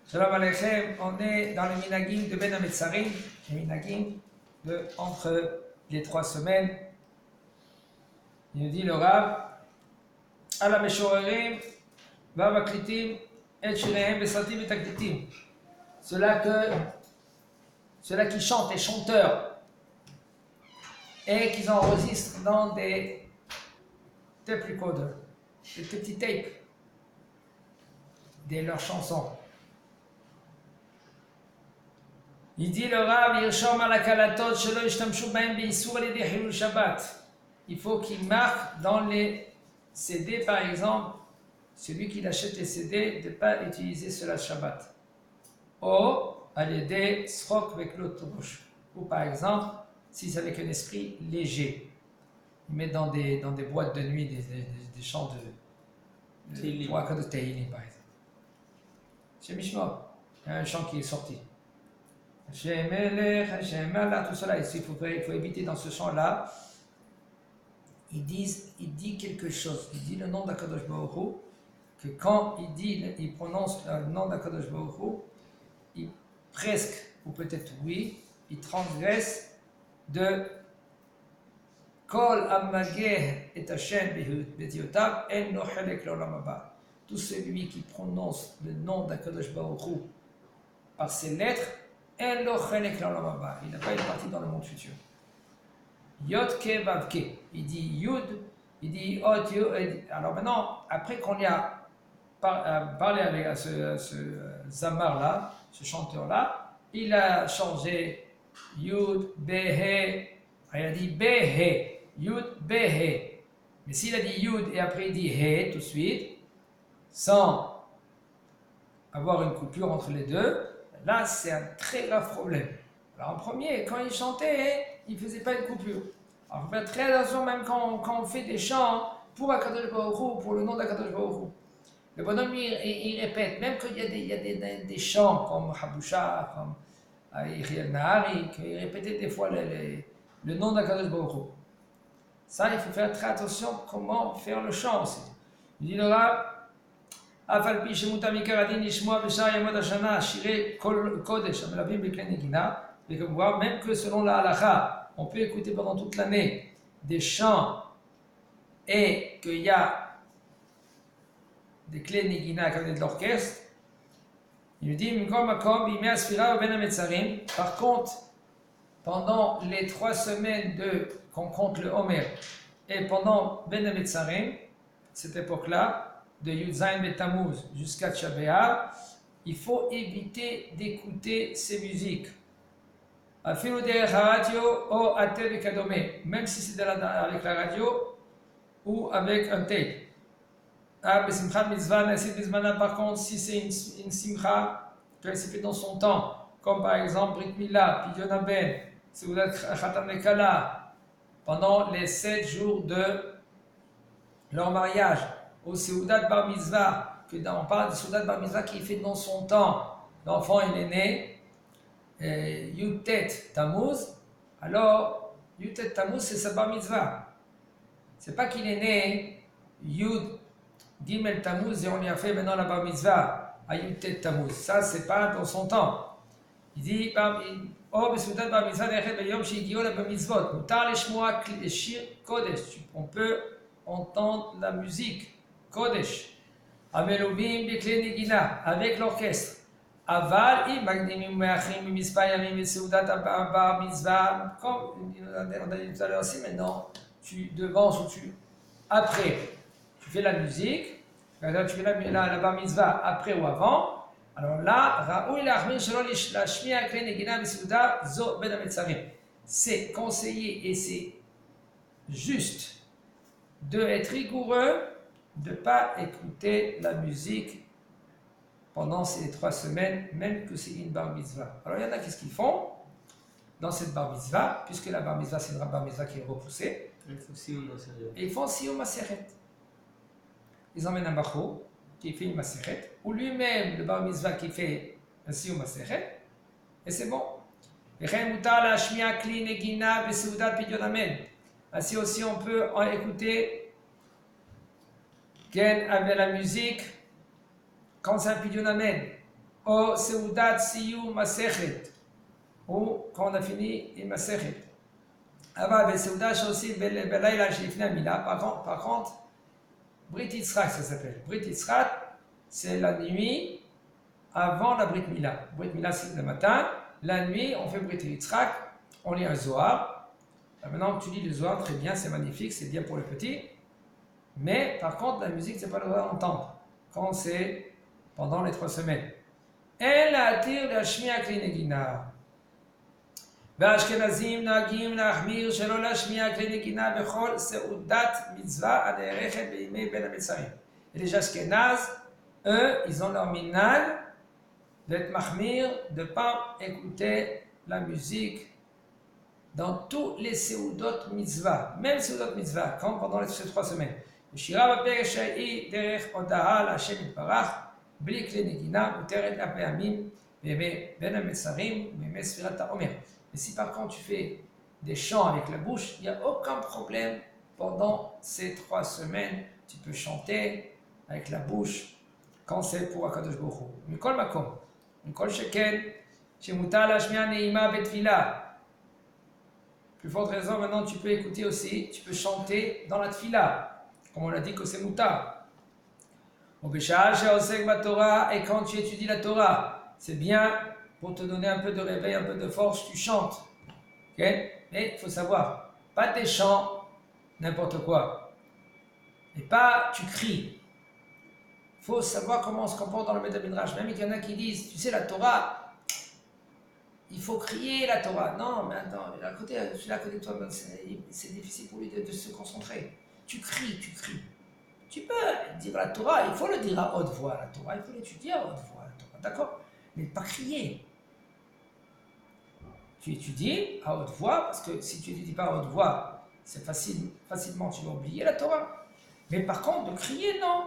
Shalom Aleichem, on est dans le Minagim de Ben Hametzarim, le Minagim de entre les 3 semaines. Il nous dit le Rav, Ala Meshorerim, Vavaklitim, Et Shirehem, Besatim et Taklitim. Ceux-là qui chantent, les chanteurs, et qu'ils enregistrent dans des tape recorders, des petits tapes de leurs chansons. Il dit le Rav, Yirshom ala kalatot shelo yishtamshu bahem be'isur al yedei chilul Shabbat. Il faut qu'il marque dans les CD, par exemple, celui qui achète les CD, de ne pas utiliser cela Shabbat. Ou al yedei srok avec l'autre bouche. Ou par exemple, si c'est avec un esprit léger. Ils mettent dans des boîtes de nuit des chants de Tehillim, par exemple. Chez Mishmor, il y a un chant qui est sorti. Hashem Melech, Hashem Allah, tout cela, il faut éviter dans ce chant-là. Il dit quelque chose, il dit le nom d'Akadosh Baruch Hu, que quand il prononce le nom d'Akadosh Baruch Hu, il presque, ou peut-être oui, il transgresse de Kol Amageh et Hashem Betiotav En No Chelek L'Olam Haba. Tout celui qui prononce le nom d'Akadosh Baruch Hu par ses lettres, il n'a pas une partie dans le monde futur. Yod ke vav ke. Il dit Yud, il dit Ot, Yud. Alors maintenant, après qu'on y a parlé avec ce Zamar-là, ce chanteur-là, il a changé Yud, Behe. Il a dit Behe, Yud, Behe. Mais s'il a dit Yud et après il dit He tout de suite, sans avoir une coupure entre les deux, là, c'est un très grave problème. Alors, en premier, quand il chantait, il ne faisait pas une coupure. Alors, il faut faire très attention, même quand on fait des chants pour Akadosh Baruch Hu, pour le nom d'Akadosh Baruch Hu. Le bonhomme, il répète, même qu'il y a des chants comme Habusha, comme Iriel Nahari, qu'il répétait des fois le nom d'Akadosh Baruch Hu. Ça, il faut faire très attention comment faire le chant aussi. Il dit le Rav, אף על פי שמותר מעיקר הדין לשמוע בשאר ימות השנה שירי קודש המלווים בכלי נגינה, וכמובן, même que selon la halakha, on peut écouter pendant toute l'année des chants et qu'il y a des clés négina comme de l'orchestre. Il nous dit, par contre, pendant les 3 semaines qu'on compte le Homer et pendant Ben Hametzarim, cette époque-là, de Yudzaïn Betamuz jusqu'à Tisha B'Av, il faut éviter d'écouter ces musiques. Même si c'est avec la radio ou avec un tape. Par contre, si c'est une simcha, qu'elle s'est fait dans son temps, comme par exemple Brit Mila, Pidyon Haben, Seudat Khatan Ekala, pendant les 7 jours de leur mariage, au Seudat Bar Mitzvah, on parle de Seudat Bar Mitzvah qui est fait dans son temps. L'enfant il est né, Yutet Tammuz, alors Yutet Tammuz c'est sa Bar Mitzvah. C'est pas qu'il est né Yud Gimel Tammuz et on lui a fait maintenant la Bar Mitzvah à Yutet Tammuz. Ça c'est pas dans son temps. Il dit Oh, Seudat Bar Mitzvah d'Echet B'Yom She'Higio la Bar Mitzvot. Mutar Leshmoa Shir Kodesh. On peut entendre la musique Kodesh, Amelubim Bikle Nigina, avec l'orchestre. Aval, Imagnim Meachim, Mispa Yamim, Seudat Bar Mitzvah, comme on a dit tout à l'heure aussi, maintenant, tu devances ou après, tu fais la musique, tu fais la Bar Mitzvah après ou avant, alors là, Raoui Lachmin Shalom la Shmiya Kle Nigina, Seudat Zo Ben Hametzarim. C'est conseillé et c'est juste de être rigoureux, de ne pas écouter la musique pendant ces 3 semaines, même que c'est une bar mitzvah. Alors il y en a qu'est-ce qu'ils font dans cette bar mitzvah, puisque la bar mitzvah c'est une bar mitzvah qui est repoussée. Et ils font Siyum Maseret. Ils emmènent un bachou qui fait une Maseret, ou lui-même le bar mitzvah qui fait un Siyum Maseret, et c'est bon. Ainsi aussi on peut en écouter avec la musique, quand c'est un Pidyon Amen, au Seudat Siyum Masechet, ou quand on a fini une Masechet. Avant, le Seudat aussi, Belaïla Shifna Mila. Par contre, Brit Yitzhak, ça s'appelle. Brit Yitzhak, c'est la nuit avant la Brit Mila. Brit Mila, c'est le matin. La nuit, on fait Brit Yitzhak, on lit un Zohar. Maintenant que tu lis le Zohar, très bien, c'est magnifique, c'est bien pour les petits. Mais par contre, la musique, c'est pas le droit d'entendre. Quand c'est pendant les 3 semaines. Elle attire la shmiya kli negina. והאשכנזים נוהגים להחמיר שלא להשמיע כלי נגינה בכל סעודת מצווה הנערכת בימי בין המצרים. Et les Ashkénazes, eux, ils ont leur minhag d'être mahmir, de ne pas écouter la musique dans tous les seudot mitzvah, même seudot mitzvah, comme pendant ces 3 semaines. ושירה בפרק שהיא דרך הודעה להשם יתברך, בלי כלי נגינה, מותרת הפעמים בימי בין המצרים ובימי ספירת העומר. Mais si par contre tu fais des chants avec la bouche, il n'y a aucun problème pendant ces 3 semaines. Tu peux chanter avec la bouche quand c'est pour Akadosh Baruch Hu. Mikol makom, mikol sheken, shemutar lashmiya neima betfila. Plus forte raison, maintenant tu peux écouter aussi, tu peux chanter dans la tfila, comme on l'a dit que c'est mutar. Au beshah sheosek batorah, et quand tu étudies la Torah, c'est bien. Pour te donner un peu de réveil, un peu de force, tu chantes. Okay? Mais il faut savoir, pas des chants, n'importe quoi. Et pas tu cries. Il faut savoir comment on se comporte dans le Beth Midrash. Même il y en a qui disent, tu sais, la Torah, il faut crier la Torah. Non, mais attends, je suis là à côté de toi, c'est difficile pour lui de se concentrer. Tu cries. Tu peux dire la Torah, il faut le dire à haute voix, la Torah, il faut l'étudier à haute voix, la Torah, d'accord? Mais pas crier. Tu étudies à haute voix, parce que si tu n'étudies pas à haute voix, c'est facilement tu vas oublier la Torah. Mais par contre, de crier, non.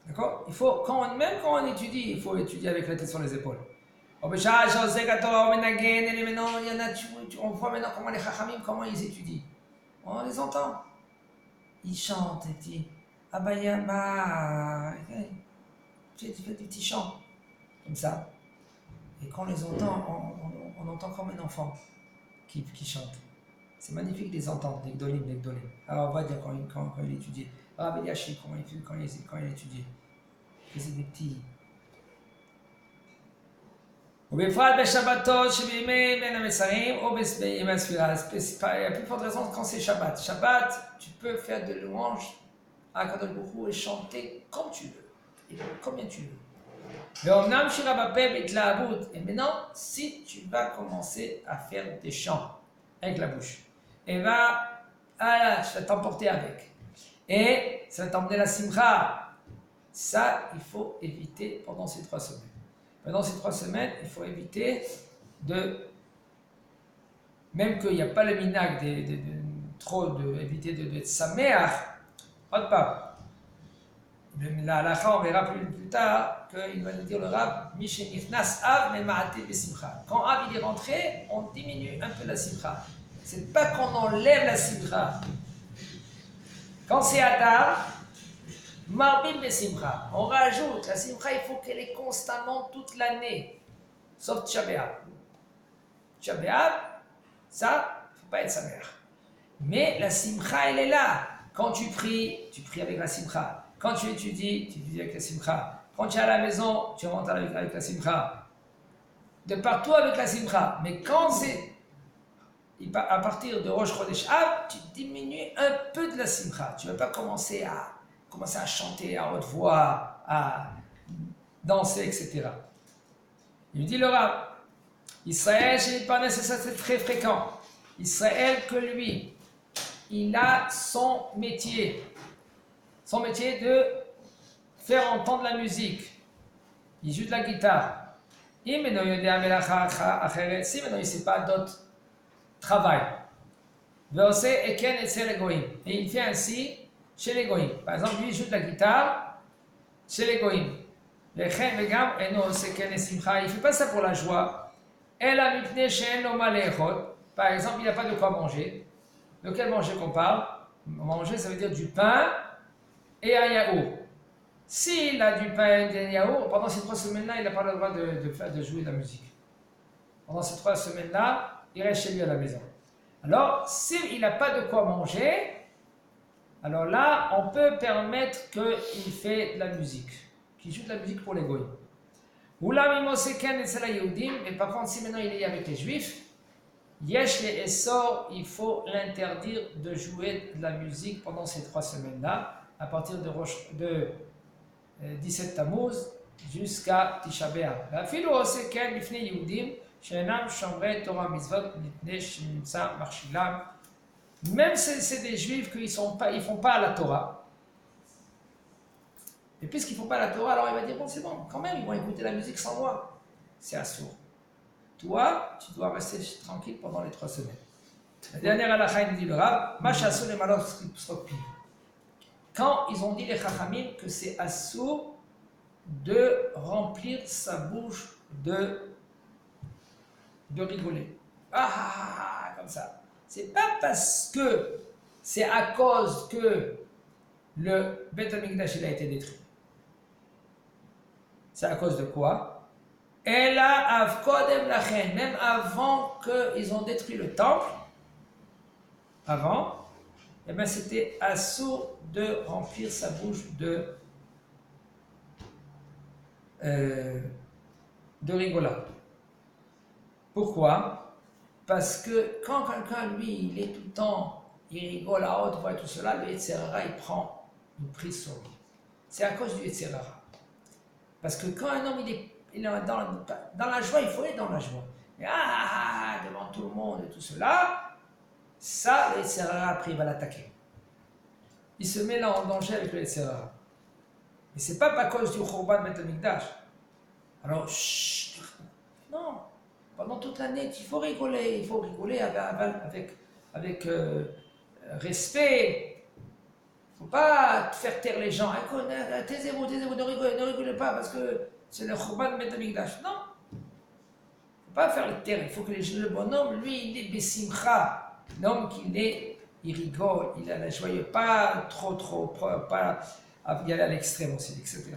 D'accord? Il faut, même quand on étudie, il faut étudier avec la tête sur les épaules. On voit maintenant comment les chachamim, comment ils étudient. On les entend. Ils chantent et disent Abayama. Tu fais des petits chants, comme ça. Et quand on les entend, on entend comme un enfant qui chante. C'est magnifique de les entendre, les gdolim. Alors on va dire quand il étudie. Ah, ben Yashi, quand il étudie. Il faisait des petits. ובפרט בשבתות שבימי בין המצרים או בימי הספירה. Il y a plus forte raison quand c'est Shabbat. Shabbat, tu peux faire de louanges à Kadosh Baruch Hu et chanter comme tu veux. Et combien tu veux. Et maintenant, si tu vas commencer à faire des chants avec la bouche, et tu vas t'emporter avec. Et ça va t'emmener la simcha. Ça, il faut éviter pendant ces 3 semaines. Pendant ces 3 semaines, il faut éviter même qu'il n'y a pas le minag éviter d'être sameach, pas. La halakha, on verra plus tard qu'il va nous dire le Rav, Mishenichnas Av Mema'ate Besimcha. Quand Av il est rentré, on diminue un peu la simcha. C'est pas qu'on enlève la simcha. Quand c'est Adar, Marbim Besimcha, on rajoute. La simcha, il faut qu'elle est constamment toute l'année, sauf Tisha B'Av. Tisha B'Av, ça, il ne faut pas être sa mère. Mais la simcha, elle est là. Quand tu pries avec la simcha. Quand tu étudies avec la simcha. Quand tu es à la maison, tu rentres avec la simcha. De partout avec la simcha. Mais quand c'est à partir de Rosh Chodesh Av, tu diminues un peu de la simcha. Tu ne vas pas commencer à chanter à haute voix, à danser, etc. Il me dit le Rav, Israël, ça c'est très fréquent. Israël que lui, il a son métier de faire entendre la musique. Il joue de la guitare. Si maintenant il ne sait pas d'autre travail. Et il fait ainsi chez les goïms. Par exemple, lui il joue de la guitare chez les goïms. Il ne fait pas ça pour la joie. Par exemple, il n'a pas de quoi manger. De quel manger qu'on parle? Manger, ça veut dire du pain et un yaourt. S'il a du pain et des yaourts, pendant ces 3 semaines-là, il n'a pas le droit de jouer de la musique. Pendant ces 3 semaines-là, il reste chez lui à la maison. Alors, s'il n'a pas de quoi manger, alors là, on peut permettre qu'il fait de la musique, qu'il joue de la musique pour les goyim. Mais par contre, si maintenant il est avec les juifs, Yesh les Essor, il faut l'interdire de jouer de la musique pendant ces 3 semaines-là, à partir de 17 Tammuz jusqu'à Tisha B'Av. ואפילו עושה כן לפני יהודים שאינם שומרי תורה ומצוות מפני שנמצא מכשילם. Même si c'est des juifs qui ne font pas la Torah. Et puisqu'ils ne font pas la Torah, alors il va dire bon c'est bon, quand même ils vont écouter la musique sans moi. C'est assourd. Toi, tu dois rester tranquille pendant les 3 semaines. La dernière halakha, il dit le Rav, Machassou les malot sropi. Quand ils ont dit les Chachamim que c'est assourd de remplir sa bouche de rigoler. Ah, comme ça. C'est pas parce que c'est à cause que le Beth Amikdash a été détruit. C'est à cause de quoi? Et là, même avant qu'ils ont détruit le temple, avant, eh ben c'était assourd de remplir sa bouche de rigolade. Pourquoi? Parce que quand quelqu'un, lui, il est tout le temps, il rigole à haute voix et tout cela, le Yetzirara, il prend une prise sur lui. C'est à cause du Yetzirara. Parce que quand un homme, il est dans la joie, il faut être dans la joie. Et devant tout le monde et tout cela, ça, le Yetzirara, après, il va l'attaquer. Il se met là en danger avec le Yetzirara. Mais c'est pas à cause du Khurban Beth Amikdash. Alors, chut, non. Pendant toute l'année, il faut rigoler avec respect. Il ne faut pas faire taire les gens. Taisez-vous, ne rigolez pas parce que c'est le Khurban Beth Amikdash. Non. Il ne faut pas faire le taire. Il faut que le bonhomme, lui, il est Bessimcha. L'homme il rigole, il a la joie, pas trop, pas y aller à l'extrême aussi, etc.